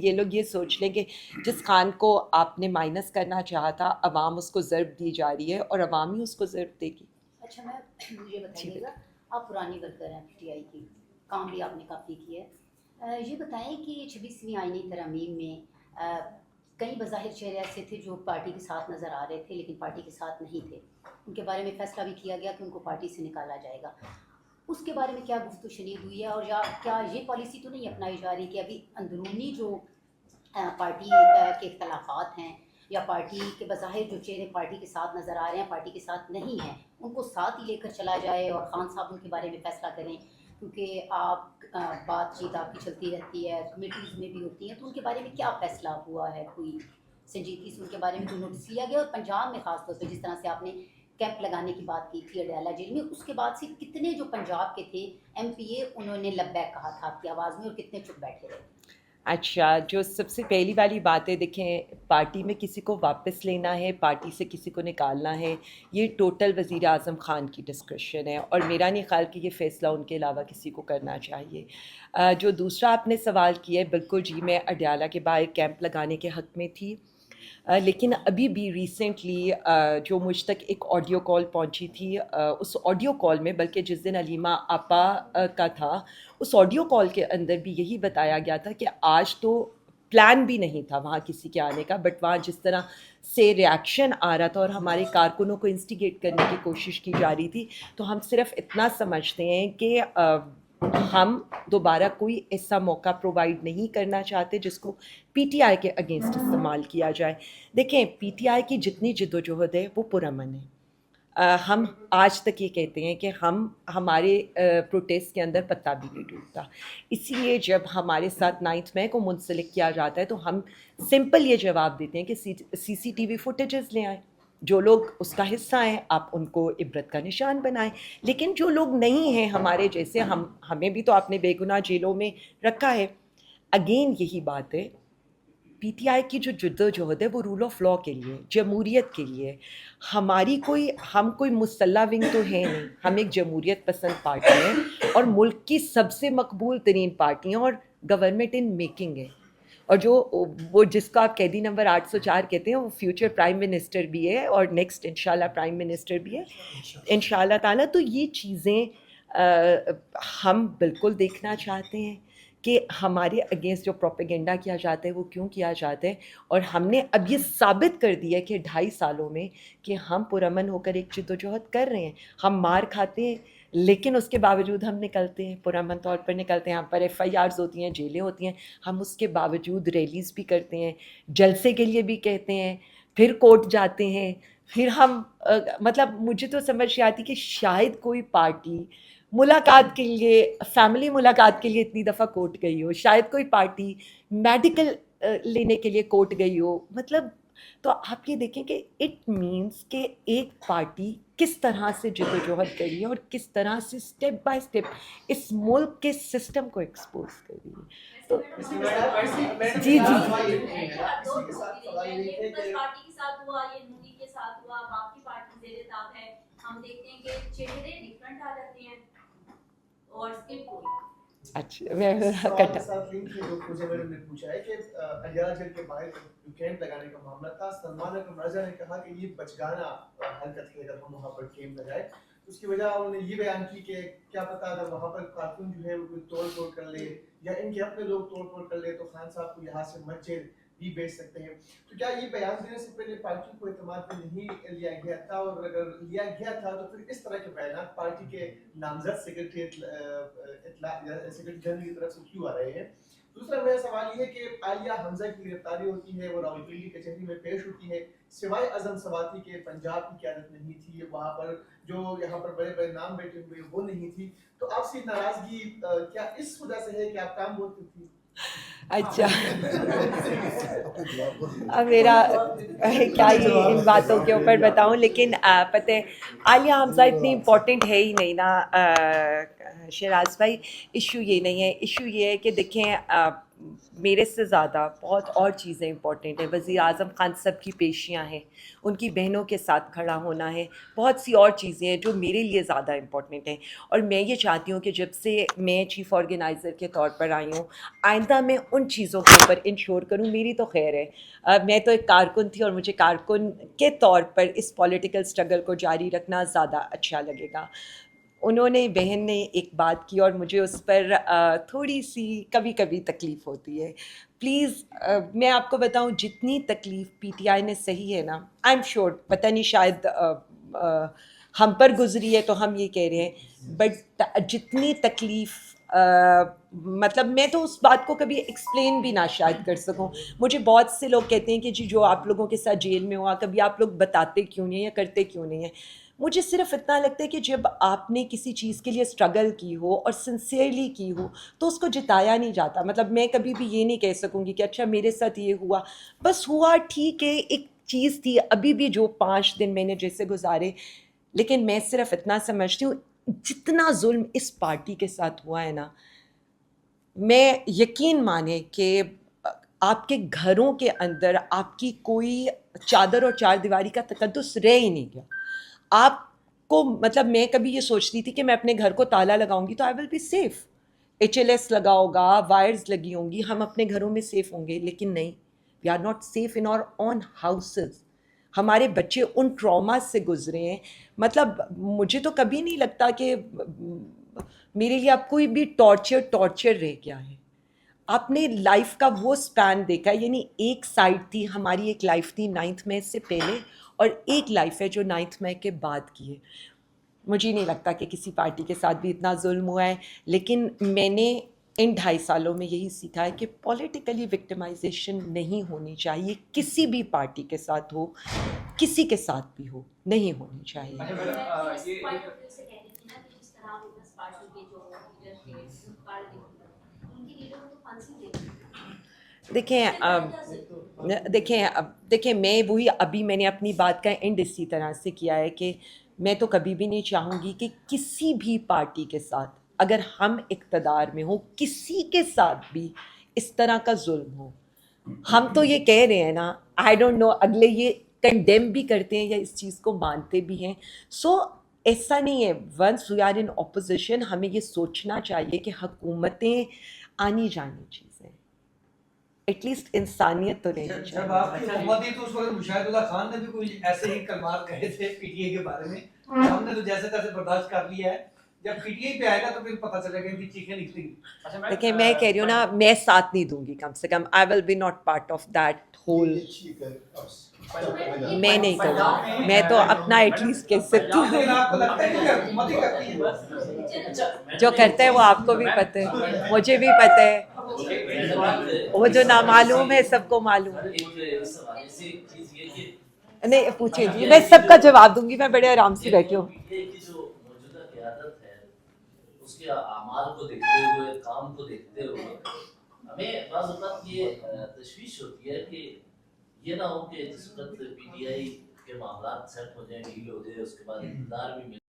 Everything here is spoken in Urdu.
یہ لوگ یہ سوچ لیں کہ جس خان کو آپ نے مائنس کرنا چاہا تھا عوام اس کو ضرب دی جا رہی ہے اور عوام ہی اس کو ضرب دے گی. اچھا مجھے جی بتائیے گا، آپ پرانی ورکر ہیں پی ٹی آئی کی، کام بھی آپ نے کافی کیا ہے، یہ بتائیں کہ 26ویں آئینی ترامیم میں کئی بظاہر چہرے ایسے تھے جو پارٹی کے ساتھ نظر آ رہے تھے لیکن پارٹی کے ساتھ نہیں تھے، ان کے بارے میں فیصلہ بھی کیا گیا کہ ان کو پارٹی سے نکالا جائے گا. اس کے بارے میں کیا گفت و شنید ہوئی ہے، اور یا کیا یہ پالیسی تو نہیں اپنائی جا رہی کہ ابھی اندرونی جو پارٹی کے اختلافات ہیں یا پارٹی کے بظاہر جو چہرے پارٹی کے ساتھ نظر آ رہے ہیں پارٹی کے ساتھ نہیں ہیں ان کو ساتھ ہی لے کر چلا جائے اور خان صاحب ان کے بارے میں فیصلہ کریں، کیونکہ آپ بات چیت آپ کی چلتی رہتی ہے، کمیٹیز میں بھی ہوتی ہیں، تو ان کے بارے میں کیا فیصلہ ہوا ہے، کوئی سنجیدگی سے ان کے بارے میں کوئی نوٹس لیا گیا؟ اور پنجاب میں خاص طور پہ جس طرح سے آپ نے کیمپ لگانے کی بات کی تھی اڈیالہ جیل میں، اس کے بعد سے کتنے جو پنجاب کے تھے ایم پی اے انہوں نے لبیک کہا تھا آپ کی آواز میں، اور کتنے چپ بیٹھے رہے؟ اچھا، جو سب سے پہلی والی بات ہے، دیکھیں پارٹی میں کسی کو واپس لینا ہے، پارٹی سے کسی کو نکالنا ہے، یہ ٹوٹل وزیر اعظم خان کی ڈسکرشن ہے اور میرا نہیں خیال کہ یہ فیصلہ ان کے علاوہ کسی کو کرنا چاہیے. جو دوسرا آپ نے سوال کیا ہے، بالکل جی میں اڈیالہ کے باہر کیمپ لگانے کے حق میں تھی، لیکن ابھی بھی ریسنٹلی جو مجھ تک ایک آڈیو کال پہنچی تھی، اس آڈیو کال میں بلکہ جس دن علیمہ آپا کا تھا اس آڈیو کال کے اندر بھی یہی بتایا گیا تھا کہ آج تو پلان بھی نہیں تھا وہاں کسی کے آنے کا، بٹ وہاں جس طرح سے ریاکشن آ رہا تھا اور ہمارے کارکنوں کو انسٹیگیٹ کرنے کی کوشش کی جا رہی تھی، تو ہم صرف اتنا سمجھتے ہیں کہ ہم دوبارہ کوئی ایسا موقع پرووائڈ نہیں کرنا چاہتے جس کو پی ٹی آئی کے اگینسٹ استعمال کیا جائے. دیکھیں پی ٹی آئی کی جتنی جد و جہد ہے وہ پرامن ہے. ہم آج تک یہ کہتے ہیں کہ ہمارے پروٹیسٹ کے اندر پتا بھی نہیں ڈوبتا، اسی لیے جب ہمارے ساتھ 9 مئی کو منسلک کیا جاتا ہے تو ہم سمپل یہ جواب دیتے ہیں کہ سی سی ٹی وی فوٹیجز لے آئیں، جو لوگ اس کا حصہ ہیں آپ ان کو عبرت کا نشان بنائیں، لیکن جو لوگ نہیں ہیں ہمارے جیسے، ہمیں بھی تو آپ نے بے گناہ جیلوں میں رکھا ہے. اگین یہی بات ہے، پی ٹی آئی کی جو جد و جہد ہے وہ رول آف لاء کے لیے، جمہوریت کے لیے. ہم کوئی مسلح ونگ تو ہے نہیں، ہم ایک جمہوریت پسند پارٹی ہیں اور ملک کی سب سے مقبول ترین پارٹی ہیں اور گورنمنٹ ان میکنگ ہے. اور جو وہ جس کو آپ قیدی نمبر 804 کہتے ہیں وہ فیوچر پرائم منسٹر بھی ہے اور نیکسٹ انشاءاللہ پرائم منسٹر بھی ہے انشاءاللہ تعالیٰ. تو یہ چیزیں ہم بالکل دیکھنا چاہتے ہیں کہ ہمارے اگینسٹ جو پروپیگنڈا کیا جاتا ہے وہ کیوں کیا جاتا ہے، اور ہم نے اب یہ ثابت کر دیا کہ 2.5 سالوں میں کہ ہم پرامن ہو کر ایک جد و جہد کر رہے ہیں. ہم مار کھاتے ہیں لیکن اس کے باوجود ہم نکلتے ہیں، پرامن طور پر نکلتے ہیں. ہم پر ایف آئی آرز ہوتی ہیں، جیلیں ہوتی ہیں، ہم اس کے باوجود ریلیز بھی کرتے ہیں، جلسے کے لیے بھی کہتے ہیں، پھر کورٹ جاتے ہیں، پھر ہم مطلب مجھے تو سمجھ آتی کہ شاید کوئی پارٹی ملاقات کے لیے، فیملی ملاقات کے لیے اتنی دفعہ کورٹ گئی ہو، شاید کوئی پارٹی میڈیکل لینے کے لیے کورٹ گئی ہو. مطلب تو آپ یہ دیکھیں کہ اٹ مینس کہ ایک پارٹی کس طرح سے جد و جہد کر رہی ہے اور کس طرح سے اسٹیپ بائی اسٹیپ اس ملک کے سسٹم کو ایکسپوز کر رہی ہے. تو جی اچھا میں میڈم نے پوچھا ہے کہ اڈیالہ جیل کے باہر جو کیمپ لگانے کا معاملہ تھا، سلمان اکرم رضا نے کہا کہ یہ بچگانہ حرکت ہے اگر ہم وہاں پر کیمپ لگائے. اس کی وجہ انہوں نے یہ بیان کی کہ کیا پتا اگر وہاں پر کارکن جو ہے وہ کوئی توڑ پھوڑ کر لے یا ان کے اپنے لوگ توڑ پھوڑ کر لے تو خان صاحب کو یہاں سے مسجد بھی بیچ سکتے ہیں. تو کیا یہ بیان دینے سے پہلے پارٹی کو اعتماد میں نہیں لیا گیا تھا، اور اگر لیا گیا تھا تو پھر اس طرح کے بیانات پارٹی کے نامزد سیکرٹری جنرل کی طرف سے کیوں آ رہے ہیں؟ دوسرا میرا سوال یہ ہے کہ عالیہ حمزہ کی گرفتاری ہوتی ہے، وہ راولپنڈی کچہری میں پیش ہوتی ہے، سوائے اعظم سواتی کے پنجاب کی قیادت نہیں تھی وہاں پر، جو یہاں پر بڑے بڑے نام بیٹھے ہوئے وہ نہیں تھی، تو آپ سے ناراضگی کیا اس وجہ سے ہے کہ آپ کام بولتے تھی؟ اچھا اب میرا کیا ہی ان باتوں کے اوپر بتاؤں، لیکن پتہ ہے عالیہ حمزہ اتنی امپورٹنٹ ہے ہی نہیں نا شہراز بھائی ایشو یہ نہیں ہے، ایشو یہ ہے کہ دیکھیں میرے سے زیادہ بہت اور چیزیں امپورٹنٹ ہیں. وزیر اعظم خان صاحب کی پیشیاں ہیں، ان کی بہنوں کے ساتھ کھڑا ہونا ہے، بہت سی اور چیزیں ہیں جو میرے لیے زیادہ امپورٹنٹ ہیں. اور میں یہ چاہتی ہوں کہ جب سے میں چیف آرگنائزر کے طور پر آئی ہوں، آئندہ میں ان چیزوں کے اوپر انشور کروں. میری تو خیر ہے، میں تو ایک کارکن تھی اور مجھے کارکن کے طور پر اس پولیٹیکل اسٹرگل کو جاری رکھنا زیادہ اچھا لگے گا. انہوں نے بہن نے ایک بات کی اور مجھے اس پر تھوڑی سی کبھی کبھی تکلیف ہوتی ہے. پلیز میں آپ کو بتاؤں، جتنی تکلیف پی ٹی آئی نے سہی ہے نا، آئی ایم شیور پتہ نہیں شاید ہم پر گزری ہے تو ہم یہ کہہ رہے ہیں، بٹ جتنی تکلیف مطلب میں تو اس بات کو کبھی ایکسپلین بھی نہ شاید کر سکوں. مجھے بہت سے لوگ کہتے ہیں کہ جی جو آپ لوگوں کے ساتھ جیل میں ہوا کبھی آپ لوگ بتاتے کیوں نہیں ہیں یا کرتے کیوں نہیں ہیں. مجھے صرف اتنا لگتا ہے کہ جب آپ نے کسی چیز کے لیے اسٹرگل کی ہو اور سنسیئرلی کی ہو تو اس کو جتایا نہیں جاتا. مطلب میں کبھی بھی یہ نہیں کہہ سکوں گی کہ اچھا میرے ساتھ یہ ہوا، بس ہوا ٹھیک ہے، ایک چیز تھی. ابھی بھی جو 5 دن میں نے جیسے گزارے، لیکن میں صرف اتنا سمجھتی ہوں جتنا ظلم اس پارٹی کے ساتھ ہوا ہے نا، میں یقین مانیں کہ آپ کے گھروں کے اندر آپ کی کوئی چادر اور چار دیواری کا تقدس رہ ہی نہیں گیا. آپ کو مطلب میں کبھی یہ سوچتی تھی کہ میں اپنے گھر کو تالا لگاؤں گی تو I will be safe, H L S لگا ہوگا، وائرز لگی ہوں گی، ہم اپنے گھروں میں سیف ہوں گے. لیکن نہیں، we are not safe in our own houses. ہمارے بچے ان ٹراما سے گزرے ہیں. مطلب مجھے تو کبھی نہیں لگتا کہ میرے لیے اب کوئی بھی ٹارچر رہ گیا ہے. آپ نے لائف کا وہ سپین دیکھا، یعنی ایک سائڈ تھی ہماری، ایک لائف تھی 9th مئی سے پہلے اور ایک لائف ہے جو 9th مئی کے بعد کی ہے. مجھے نہیں لگتا کہ کسی پارٹی کے ساتھ بھی اتنا ظلم ہوا ہے. لیکن میں نے ان 2.5 سالوں میں یہی سیکھا ہے کہ پولیٹیکلی وکٹمائزیشن نہیں ہونی چاہیے، کسی بھی پارٹی کے ساتھ ہو، کسی کے ساتھ بھی ہو، نہیں ہونی چاہیے. دیکھیں میں وہی ابھی میں نے اپنی بات کا اینڈ اسی طرح سے کیا ہے کہ میں تو کبھی بھی نہیں چاہوں گی کہ کسی بھی پارٹی کے ساتھ اگر ہم اقتدار میں ہوں کسی کے ساتھ بھی اس طرح کا ظلم ہو. ہم تو یہ کہہ رہے ہیں نا، آئی ڈونٹ نو اگلے یہ کنڈیم بھی کرتے ہیں یا اس چیز کو مانتے بھی ہیں. سو ایسا نہیں ہے، once we are in opposition ہمیں یہ سوچنا چاہیے کہ حکومتیں آنی جانی چیزیں، ایٹ لیسٹ انسانیت تو رہنی چاہیے. جب آپ کی حکومت تھی تو اس وقت مشاہد اللہ خان نے بھی کوئی ایسے ہی کلمات کہے تھے پی ٹی اے کے بارے میں. ہم نے تو جیسے تیسے برداشت کر لیا ہے، جب پی ٹی اے پہ آئے گا تو پھر پتہ چلے گا ان کی چیخیں نکلیں گی. دیکھیں میں کہہ رہی ہوں نا، میں ساتھ نہیں دوں گی، کم سے کم I will be not part of that whole. میں نہیں کروں، میں تو اپنا ایٹ لیسٹ کہہ سکتی ہوں. لیکن آپ کو لگتا ہے کہ حکومت ہی کرتی ہے؟ جو کرتا ہے وہ آپ کو بھی پتہ ہے، مجھے بھی پتہ ہے، وہ جو نامعلوم ہے سب کو معلوم ہے. نہیں پوچھے جی، میں سب کا جواب دوں گی، میں بڑے آرام سے بیٹھی ہوں. جو موجودہ قیادت ہے اس کے اعمال کو دیکھتے ہوئے، کام کو دیکھتے ہوئے ہمیں بعض اوقات یہ تشویش ہوتی ہے کہ یہ نہ ہو کہ جس وقت پی ٹی آئی کے معاملات سیٹ ہو جائیں، ڈیل ہو جائے، اس کے بعد اقتدار بھی مل